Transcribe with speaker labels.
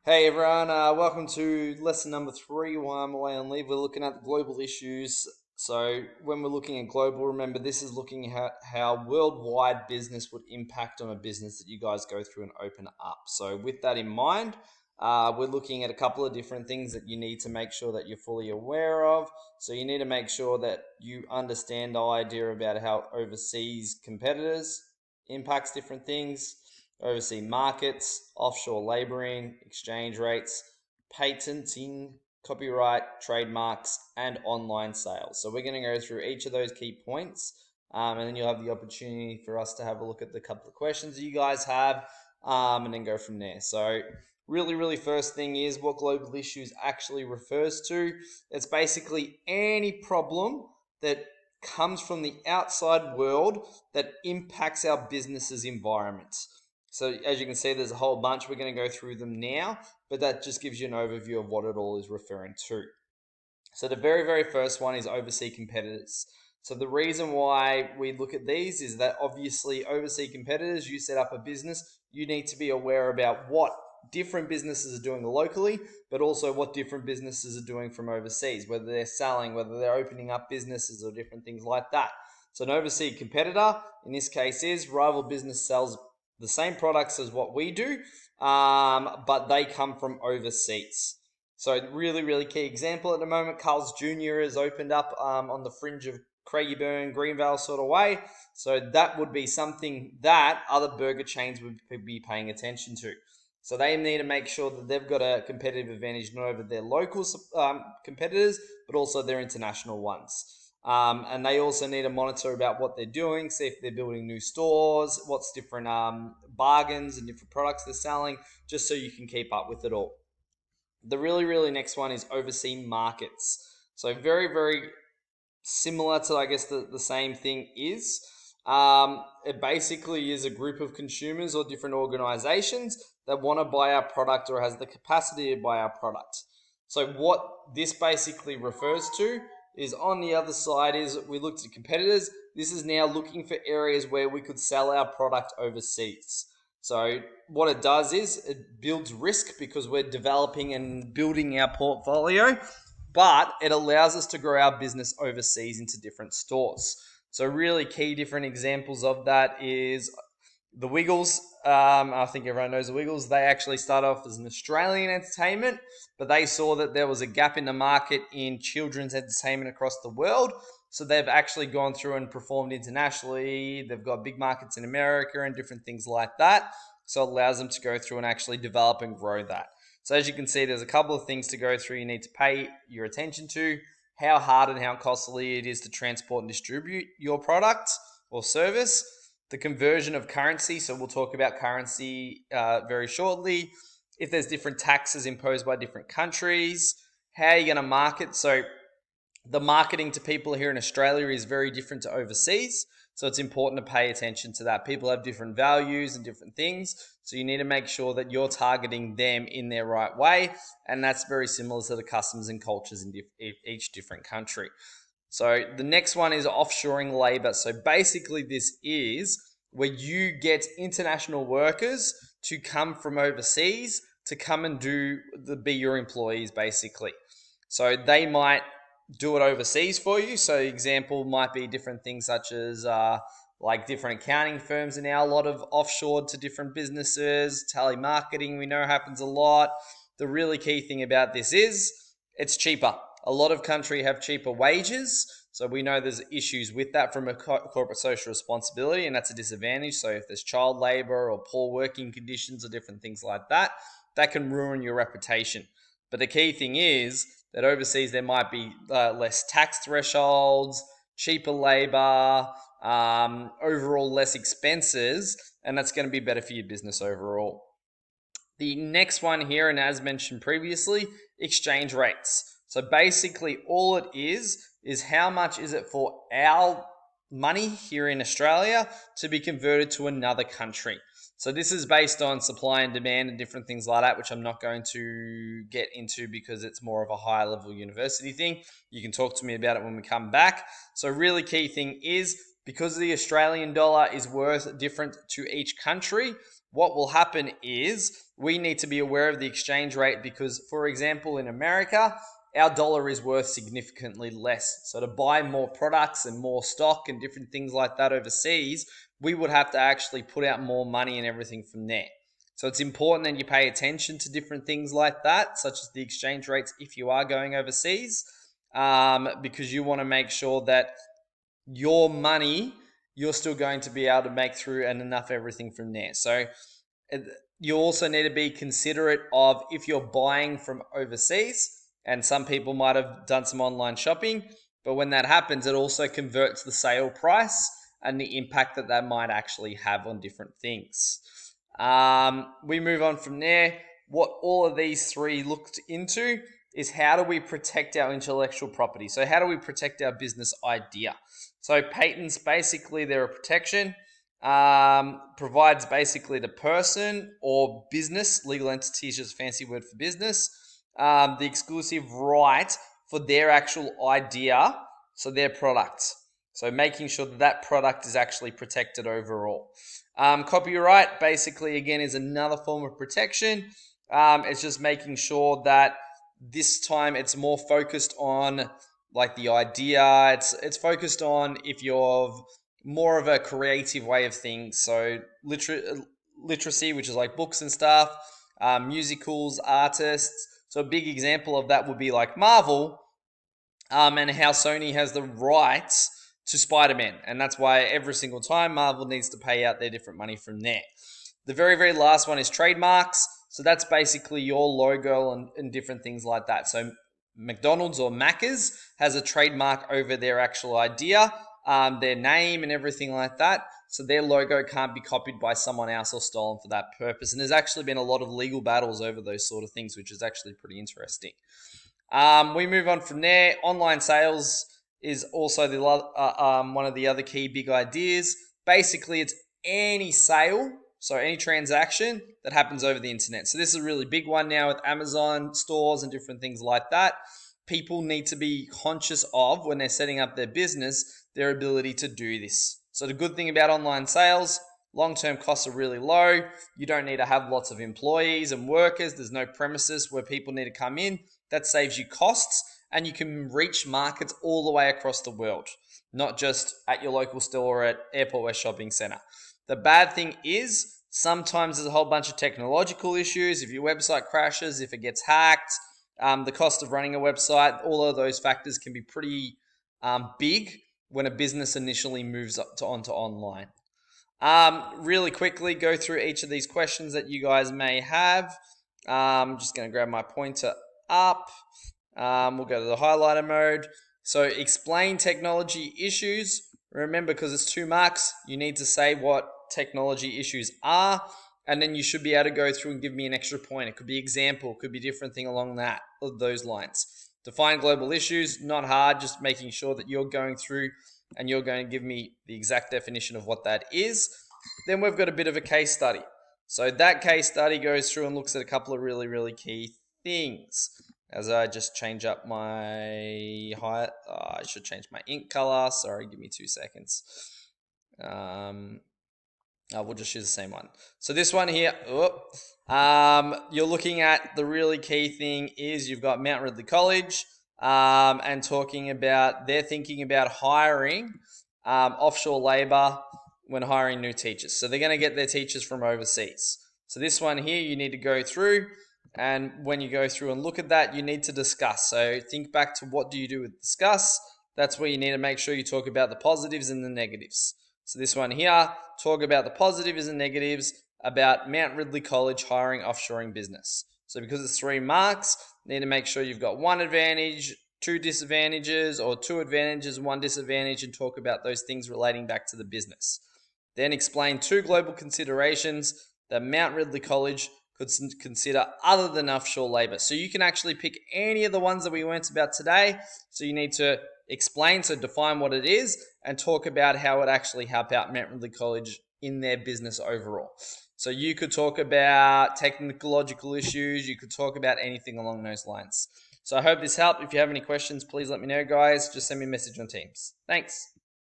Speaker 1: Hey everyone, welcome to lesson number 3 while I'm away on leave. We're looking at the global issues. So, when we're looking at global, remember this is looking at how worldwide business would impact on a business that you guys go through and open up. So, with that in mind, we're looking at a couple of different things that you need to make sure that you're fully aware of. So, you need to make sure that you understand the idea about how overseas competitors impacts different things, oversea markets, offshore laboring, exchange rates, patenting, copyright, trademarks, and online sales. So we're going to go through each of those key points, and then you'll have the opportunity for us to have a look at the couple of questions that you guys have, and then go from there. So really first thing is what global issues actually refers to. It's basically any problem that comes from the outside world that impacts our business's environment. So as you can see, there's a whole bunch. We're going to go through them now, but that just gives you an overview of what it all is referring to. So the very first one is overseas competitors. So the reason why we look at these is that obviously overseas competitors, you set up a business, you need to be aware about what different businesses are doing locally, but also what different businesses are doing from overseas, whether they're selling, whether they're opening up businesses or different things like that. So an overseas competitor, in this case, is rival business sells the same products as what we do, but they come from overseas. So really key example at the moment, Carl's Jr. has opened up on the fringe of Craigieburn, Greenvale sort of way. So that would be something that other burger chains would be paying attention to. So they need to make sure that they've got a competitive advantage not over their local competitors, but also their international ones. And they also need to monitor about what they're doing, see if they're building new stores, what's different bargains and different products they're selling, just so you can keep up with it all. The really next one is Oversea Markets. So very similar to, I guess, the same thing is. It basically is a group of consumers or different organizations that want to buy our product or has the capacity to buy our product. So what this basically refers to is on the other side is we looked at competitors. This is now looking for areas where we could sell our product overseas. So what it does is it builds risk because we're developing and building our portfolio, but it allows us to grow our business overseas into different stores. So really key different examples of that is the Wiggles. I think everyone knows the Wiggles. They actually started off as an Australian entertainment, but they saw that there was a gap in the market in children's entertainment across the world. So they've actually gone through and performed internationally. They've got big markets in America and different things like that. So it allows them to go through and actually develop and grow that. So as you can see, there's a couple of things to go through you need to pay your attention to. How hard and how costly it is to transport and distribute your product or service. The conversion of currency, so we'll talk about currency very shortly. If there's different taxes imposed by different countries, how are you going to market? So the marketing to people here in Australia is very different to overseas. So it's important to pay attention to that. People have different values and different things. So you need to make sure that you're targeting them in their right way. And that's very similar to the customs and cultures in each different country. So the next one is offshoring labor. So basically this is where you get international workers to come from overseas to come and be your employees basically. So they might do it overseas for you. So example might be different things such as like different accounting firms are now a lot of offshored to different businesses. Telemarketing we know happens a lot. The really key thing about this is it's cheaper. A lot of countries have cheaper wages. So we know there's issues with that from a corporate social responsibility, and that's a disadvantage. So if there's child labor or poor working conditions or different things like that, that can ruin your reputation. But the key thing is that overseas there might be less tax thresholds, cheaper labor, overall less expenses, and that's going to be better for your business overall. The next one here, and as mentioned previously, exchange rates. So basically all it is how much is it for our money here in Australia to be converted to another country. So this is based on supply and demand and different things like that, which I'm not going to get into because it's more of a higher level university thing. You can talk to me about it when we come back. So really key thing is because the Australian dollar is worth different to each country, what will happen is we need to be aware of the exchange rate because, for example, in America, our dollar is worth significantly less. So to buy more products and more stock and different things like that overseas, we would have to actually put out more money and everything from there. So it's important that you pay attention to different things like that, such as the exchange rates if you are going overseas, because you want to make sure that your money you're still going to be able to make through and enough everything from there. So you also need to be considerate of if you're buying from overseas, and some people might have done some online shopping, but when that happens, it also converts the sale price and the impact that that might actually have on different things. We move on from there. What all of these three looked into is how do we protect our intellectual property? So how do we protect our business idea? So patents, basically, they're a protection. Provides basically the person or business, legal entity is just a fancy word for business, the exclusive right for their actual idea, so their product. So making sure that that product is actually protected overall. Copyright, basically, again, is another form of protection. It's just making sure that this time it's more focused on like the idea. It's focused on if you're more of a creative way of things. So literacy, which is like books and stuff, musicals, artists. So a big example of that would be like Marvel, and how Sony has the rights to Spider-Man. And that's why every single time Marvel needs to pay out their different money from there. The very, very last one is trademarks. So that's basically your logo and different things like that. So McDonald's or Macca's has a trademark over their actual idea, their name and everything like that. So their logo can't be copied by someone else or stolen for that purpose. And there's actually been a lot of legal battles over those sort of things, which is actually pretty interesting. We move on from there. Online sales is also the one of the other key big ideas. Basically, it's any sale, so any transaction that happens over the internet. So this is a really big one now with Amazon stores and different things like that. People need to be conscious of when they're setting up their business, their ability to do this. So the good thing about online sales, long-term costs are really low. You don't need to have lots of employees and workers. There's no premises where people need to come in. That saves you costs, and you can reach markets all the way across the world, not just at your local store or at Airport West Shopping Centre. The bad thing is sometimes there's a whole bunch of technological issues. If your website crashes, if it gets hacked, the cost of running a website, all of those factors can be pretty big when a business initially moves up onto online. Really quickly go through each of these questions that you guys may have. I'm just going to grab my pointer up. We'll go to the highlighter mode. So explain technology issues. Remember, because it's 2 marks, you need to say what technology issues are, and then you should be able to go through and give me an extra point. It could be example, it could be different thing along those lines. Define global issues, not hard, just making sure that you're going through and you're going to give me the exact definition of what that is. Then we've got a bit of a case study. So that case study goes through and looks at a couple of really, really key things. As I just change up my height, I should change my ink color. Sorry, give me 2 seconds. We'll just use the same one. So this one here, you're looking at the really key thing is you've got Mount Ridley College and talking about they're thinking about hiring offshore labor when hiring new teachers. So they're going to get their teachers from overseas. So this one here, you need to go through, and when you go through and look at that, you need to discuss. So think back to what do you do with discuss. That's where you need to make sure you talk about the positives and the negatives. So this one here, talk about the positives and negatives about Mount Ridley College hiring offshoring business. So because it's 3 marks, you need to make sure you've got 1 advantage, 2 disadvantages, or 2 advantages and 1 disadvantage, and talk about those things relating back to the business. Then explain 2 global considerations that Mount Ridley College could consider other than offshore labor. So you can actually pick any of the ones that we went about today. So you need to explain, so define what it is, and talk about how it actually help out Mount Ridley College in their business overall. So you could talk about technological issues, you could talk about anything along those lines. So I hope this helped. If you have any questions, please let me know, guys. Just send me a message on Teams. Thanks.